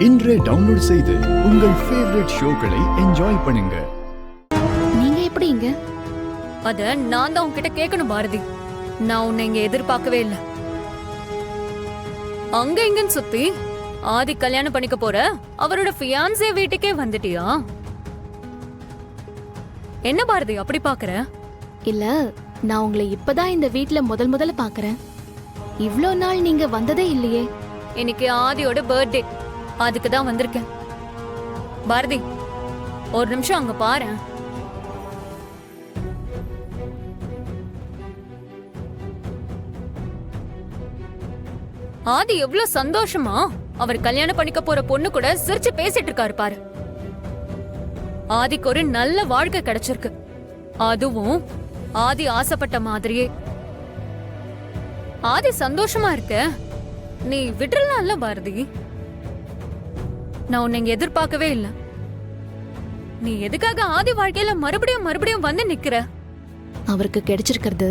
இன்றே டவுன்லோட் செய்து உங்கள் ஃபேவரட் ஷோக்களை என்ஜாய் பண்ணுங்க. நீங்க எப்படி இங்க? அத நான் தான் உன்கிட்ட கேட்கணும் பாரதி. நான் உன்னை இங்க எதிர்பார்க்கவே இல்ல. அங்க இங்கன்னு சுத்தி ஆதி கல்யாணம் பண்ணிக்க போற அவரோட ஃபியான்சே வீட்டுக்கே வந்துட்டியா? என்ன பாரதி அப்படி பாக்குற? இல்ல, நான் உங்களை இப்பதான் இந்த வீட்ல முதல்ல பாக்குறேன். இவ்ளோ நாள் நீங்க வந்ததே இல்லையே. இன்னைக்கு ஆதியோட பர்த்டே, அதுக்கு தான் வந்திருக்கேன். பாரதி, ஒரு நிமிஷம் அங்க பாரு. ஆதி எவ்வளவு சந்தோஷமா அவர் கல்யாணம் பண்ணிக்க போற பொண்ணு கூட சிரிச்சு பேசிட்டு இருக்காரு பாரு. ஆதிக்கு ஒரு நல்ல வாழ்க்கை கிடைச்சிருக்கு, அதுவும் ஆதி ஆசைப்பட்ட மாதிரியே. ஆதி சந்தோஷமா இருக்க நீ விட்டுறலாம்ல பாரதி. நான் உன்னை இங்க எதிர்பார்க்கவே இல்ல. நீ எதுக்காக ஆதி வாழ்க்கையில மறுபடியும் வந்து நிக்கிற? அவருக்கு கிடைச்சிருக்கிறது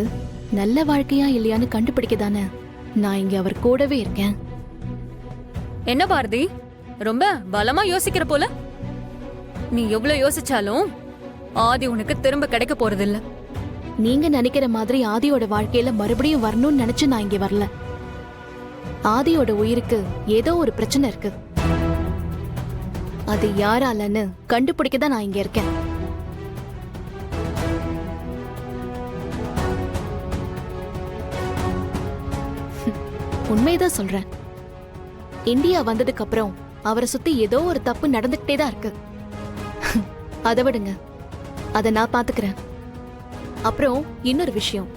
நல்ல வாழ்க்கையா இல்லையான்னு கண்டுபிடிக்கதானே நான் இங்க அவர் கூடவே இருக்கேன். என்ன பாரதி, ரொம்ப பலமா யோசிக்கிற போல. நீ எவ்வளவு யோசிச்சாலும் ஆதி உனக்கு திரும்ப கிடைக்க போறதில்ல. நீங்க நினைக்கிற மாதிரி ஆதியோட வாழ்க்கையில மறுபடியும் வரணும்னு நினைச்சு நான் இங்க வரல. ஆதியோட உயிருக்கு ஏதோ ஒரு பிரச்சனை இருக்கு, அது யாராலன்னு கண்டுபிடிக்கதான் நான் இங்க இருக்கேன். உண்மைதான் சொல்றேன். இந்தியா வந்ததுக்கு அப்புறம் அவரை சுத்தி ஏதோ ஒரு தப்பு நடந்துகிட்டே தான் இருக்கு. அதை விடுங்க, அதை நான் பாத்துக்கிறேன். அப்புறம் இன்னொரு விஷயம்,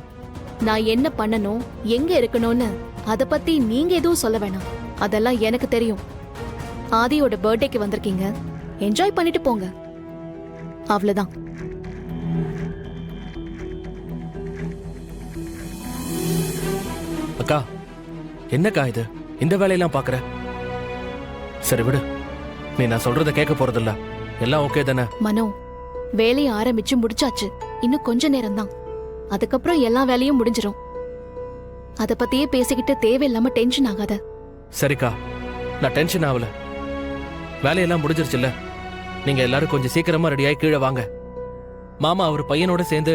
நான் என்ன பண்ணணும், எங்க இருக்கணும்னு அத பத்தி நீங்க எதுவும் சொல்ல வேணாம். அதெல்லாம் எனக்கு தெரியும். ஆதியோட பர்த்டேக்கு வந்திருக்கீங்க, என்ஜாய் பண்ணிட்டு போங்க, அவ்வளவுதான். அக்கா, என்னக்கா இது, இந்த வேலையெல்லாம் பாக்குற? சரி விடு, நீ நான் சொல்றத கேட்க போறதில்ல, எல்லாம் ஓகே தானே? மனோ, வேலையை ஆரம்பிச்சு முடிச்சாச்சு, இன்னும் கொஞ்ச நேரம் தான், அதுக்கப்புறம் எல்லா வேலையும் முடிஞ்சிரும். அத பத்தியே பேசிக்கிட்டு தேவையில்லாம டென்ஷன் ஆகாத. சரிக்கா, நான் டென்ஷன் ஆகல, வேலையெல்லாம் முடிஞ்சிருச்சுல்ல. நீங்க எல்லாரும் கொஞ்சம் சீக்கிரமா ரெடியாகி கீழே வாங்க. மாமா அவர் பையனோட சேர்ந்து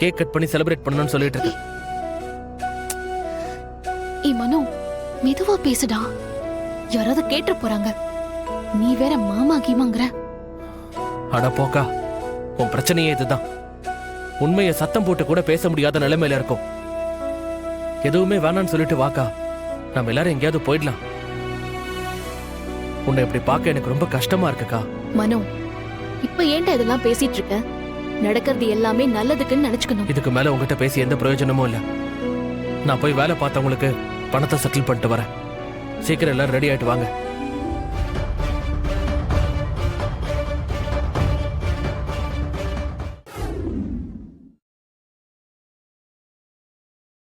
கேக் கட் பண்ணி செலிப்ரேட் பண்ணணும்னு சொல்லிட்டு இருக்கு. மனோ, மெதுவா பேசுடா, யாராவது கேட்டு போறாங்க. நீ வேற மாமா கீமாங்கற. அட போக்கா, உன் பிரச்சனையே இதுதான். உண்மையை சத்தம் போட்டு கூட பேச முடியாத நிலைமையில இருக்கும். எதுவுமே வேணான்னு சொல்லிட்டு வாக்கா, நம்ம எல்லாரும் எங்கேயாவது போயிடலாம். உன்னை இப்படி பார்க்க எனக்கு ரொம்ப கஷ்டமா இருக்குக்கா. மனோ, இப்ப ஏன்டா இதெல்லாம் பேசிட்டு இருக்க? நடக்கிறது எல்லாமே நல்லதுக்குன்னு நினைச்சுக்கணும். இதுக்கு மேல உங்ககிட்ட பேசி எந்த பிரயோஜனமும் இல்ல. நான் போய் வேலை பார்த்தவங்களுக்கு பணத்தை செட்டில் பண்ணிட்டு வரேன். சீக்கிரம் எல்லாரும் ரெடி ஆயிட்டு வாங்க.